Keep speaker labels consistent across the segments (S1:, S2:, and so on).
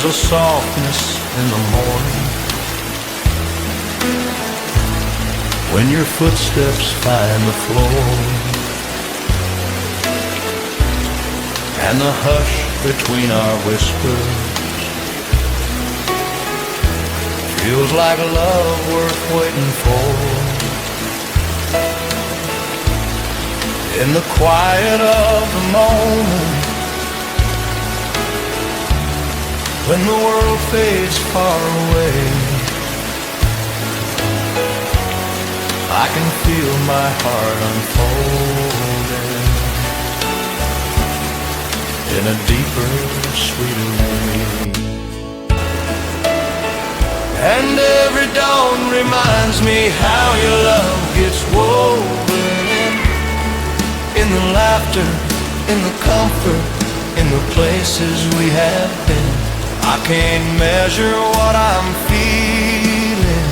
S1: a softness in the morning when your footsteps find the floor, and the hush between our whispers feels like a love worth waiting for. In the quiet of the moment, when the world fades far away, I can feel my heart unfolding in a deeper, sweeter way. And every dawn reminds me how your love gets woven in the laughter, in the comfort, in the places we have been. I can't measure what I'm feeling,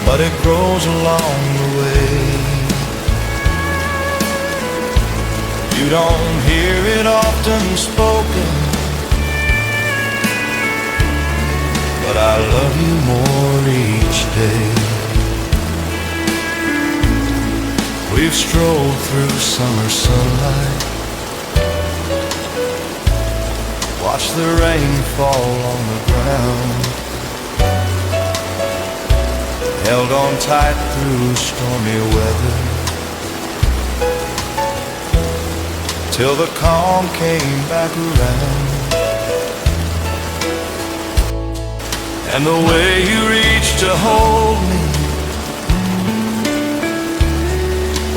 S1: but it grows along the way. You don't hear it often spoken, but I love you more each day. We've strolled through summer sunlight, watched the rain fall on the ground, held on tight through stormy weather, till the calm came back around. And the way you reached to hold me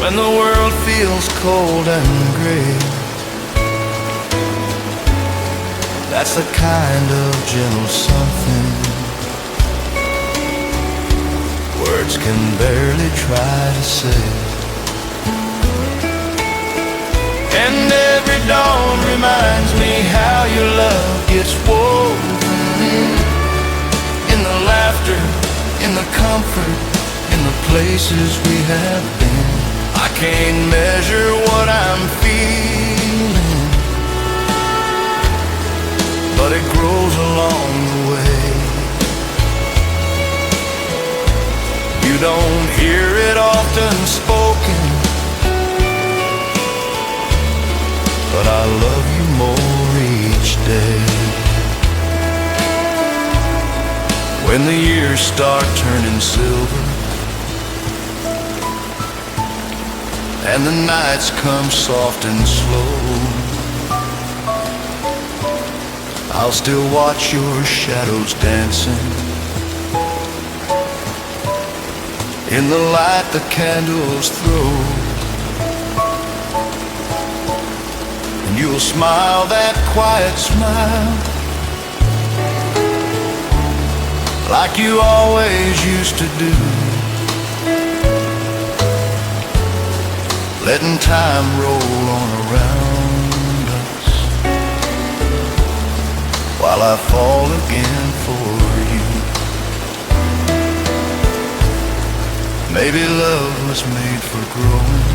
S1: when the world feels cold and gray, that's the kind of gentle something words can barely try to say. And every dawn reminds me how your love gets woven in the laughter, in the comfort, in the places we have been. I can't measure what I'm feeling, but it grows along the way. You don't hear it often spoken, but I love you more each day. When the years start turning silver and the nights come soft and slow, I'll still watch your shadows dancing in the light the candles throw. And you'll smile that quiet smile, like you always used to do, letting time roll on around us while I fall again for you. Maybe love was made for growing,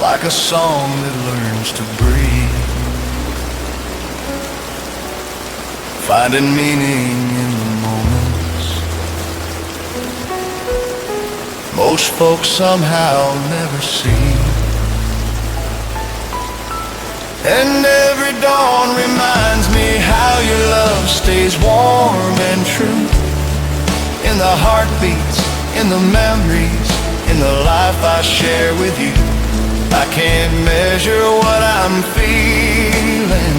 S1: like a song that learns to breathe, finding meaning in the moments most folks somehow never see. And every dawn reminds me how your love stays warm and true, in the heartbeats, in the memories, in the life I share with you. I can't measure what I'm feeling,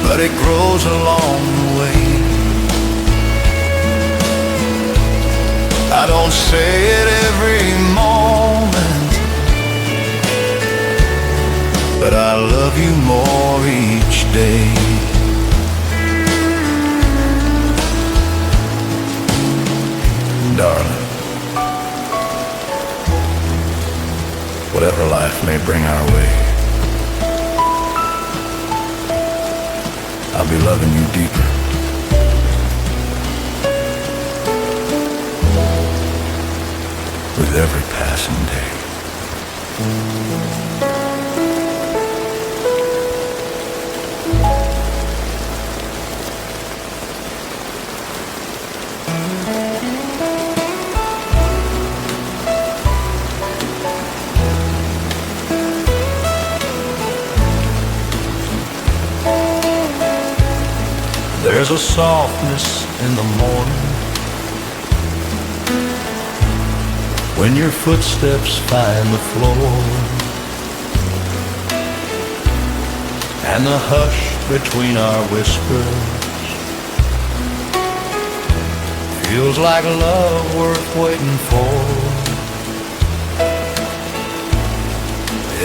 S1: but it grows along the way. I don't say it every moment, but I love you more each day. Darling, whatever life may bring our way, I'll be loving you deeper with every passing day. There's a softness in the morning when your footsteps find the floor, and the hush between our whispers feels like love worth waiting for.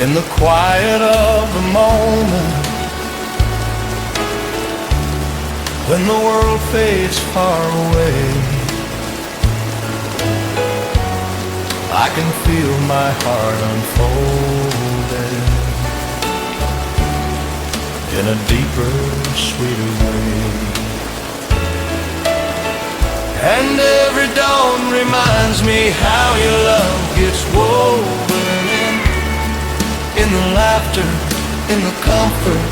S1: In the quiet of the moment, when the world fades far away, I can feel my heart unfolding in a deeper, sweeter way. And every dawn reminds me how your love gets woven in the laughter, in the comfort,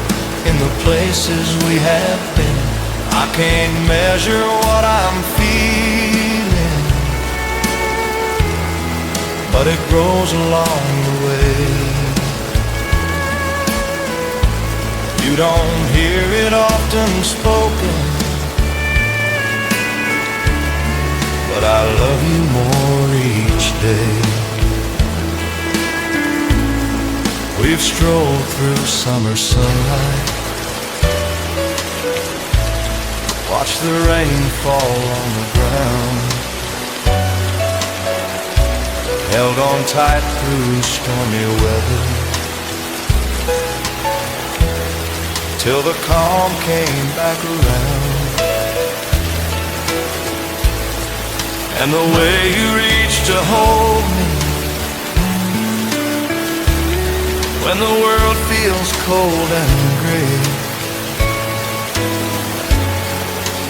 S1: in the places we have been. I can't measure what I'm feeling, but it grows along the way. You don't hear it often spoken, but I love you more each day. We've strolled through summer sunlight, watch the rain fall on the ground, held on tight through stormy weather, till the calm came back around. And the way you reached to hold me when the world feels cold and gray,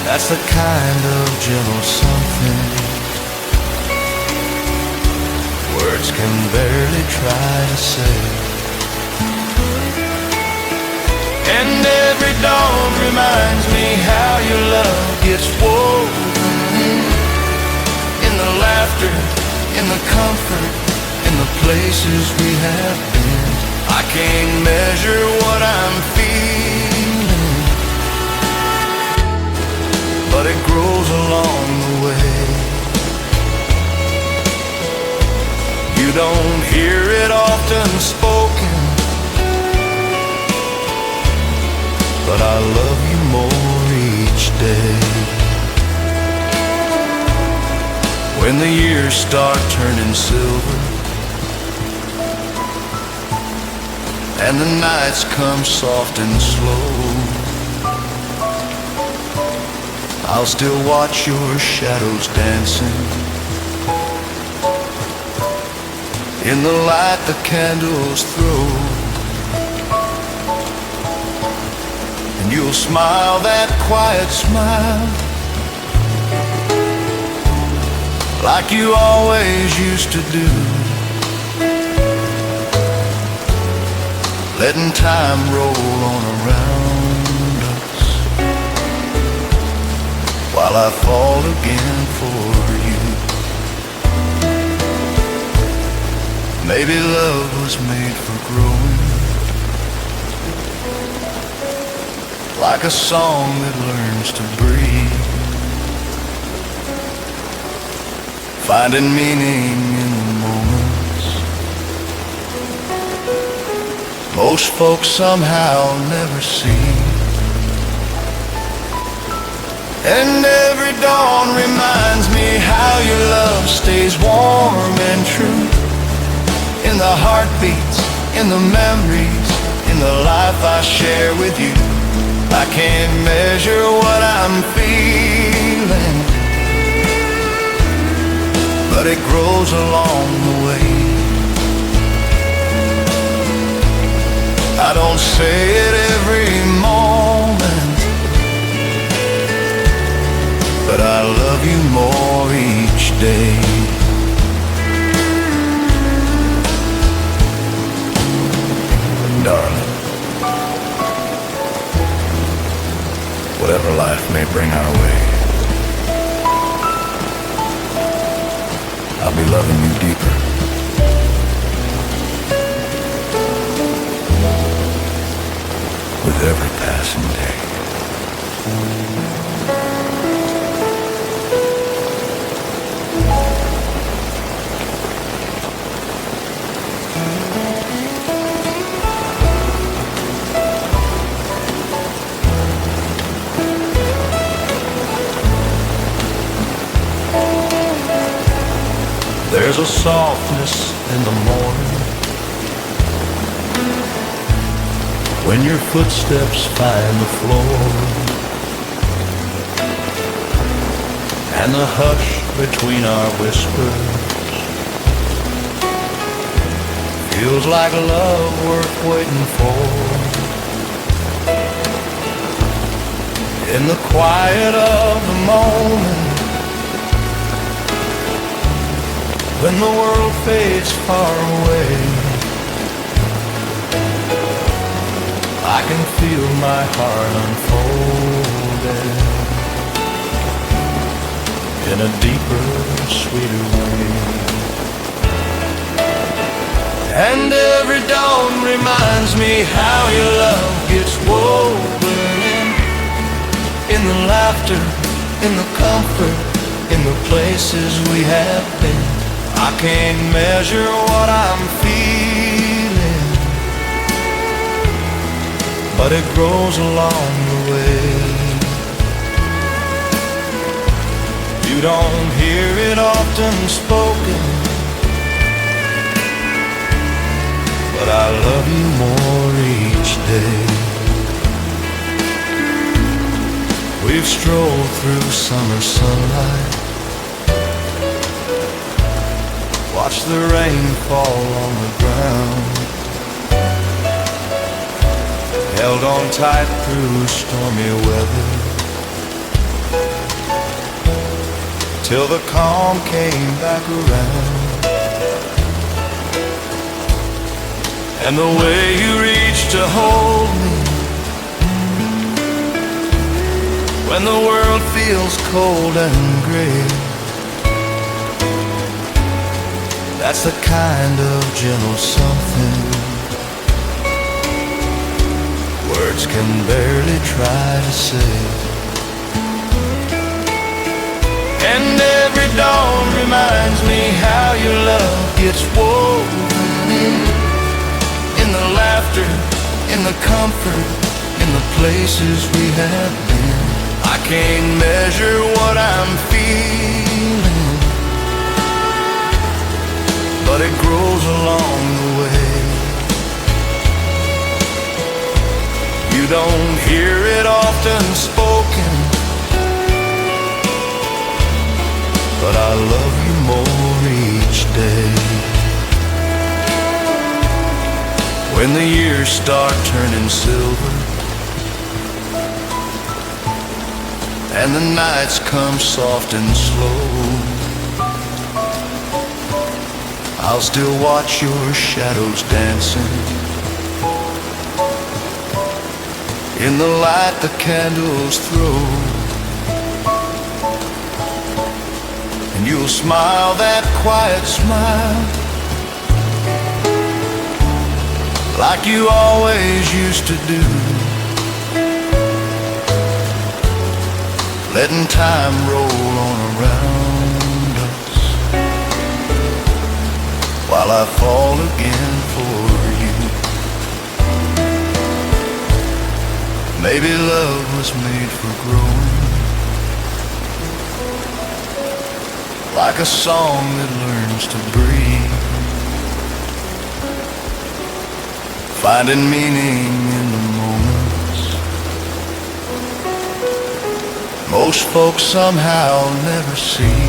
S1: that's the kind of gentle something words can barely try to say. And every dawn reminds me how your love gets woven in the laughter, in the comfort, in the places we have been. I can't measure what I'm feeling, but it grows along the way. You don't hear it often spoken, but I love you more each day. When the years start turning silver and the nights come soft and slow, I'll still watch your shadows dancing in the light the candles throw. And you'll smile that quiet smile, like you always used to do, letting time roll on around us while I fall again for you. Maybe love was made for growing, like a song that learns to breathe, finding meaning in the moments most folks somehow never see. And every dawn reminds me how your love stays warm and true, in the heartbeats, in the memories, in the life I share with you. I can't measure what I'm feeling, but it grows along the way. I don't say it every moment, but I love you more each day. Darling, whatever life may bring our way, I'll be loving you deeper with every passing day. There's a softness in the morning when your footsteps find the floor, and the hush between our whispers feels like love worth waiting for. In the quiet of the moment, when the world fades far away, I can feel my heart unfolding in a deeper, sweeter way. And every dawn reminds me how your love gets woven in the laughter, in the comfort, in the places we have been. I can't measure what I'm feeling, but it grows along the way. You don't hear it often spoken, but I love you more each day. We've strolled through summer sunlight, watch the rain fall on the ground, held on tight through stormy weather, till the calm came back around. And the way you reached to hold me when the world feels cold and gray, that's the kind of gentle something words can barely try to say. And every dawn reminds me how your love gets woven in the laughter, in the comfort, in the places we have been. I can't measure what I'm feeling, but it grows along the way. You don't hear it often spoken, but I love you more each day. When the years start turning silver and the nights come soft and slow, I'll still watch your shadows dancing in the light the candles throw, and you'll smile that quiet smile like you always used to do, letting time roll on around us while I fall again for you. Maybe love was made for growing, like a song that learns to breathe, finding meaning in the moments most folks somehow never see.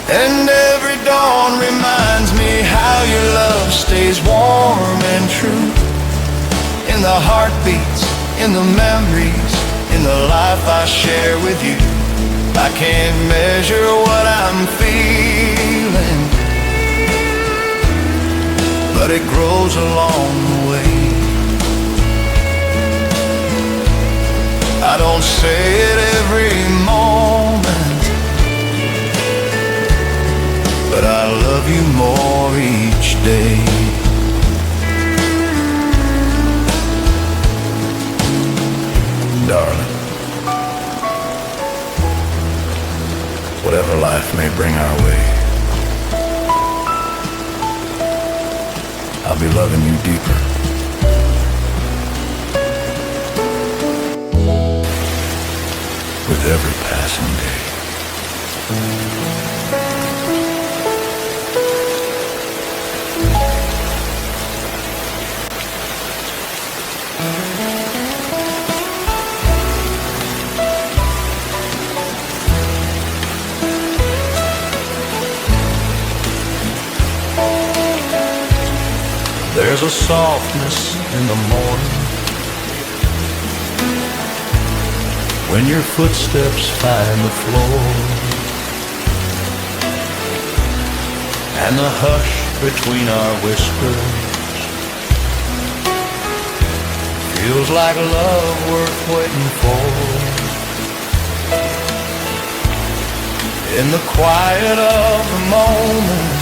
S1: And every dawn reminds me how your love stays warm and true, in the heartbeats, in the memories, in the life I share with you. I can't measure what I'm feeling, but it grows along the way. I don't say it every moment, but I love you more each day. may bring our way, I'll be loving you deeper. With every passing day. There's a softness in the morning when your footsteps find the floor, and the hush between our whispers feels like love worth waiting for. In the quiet of the moment,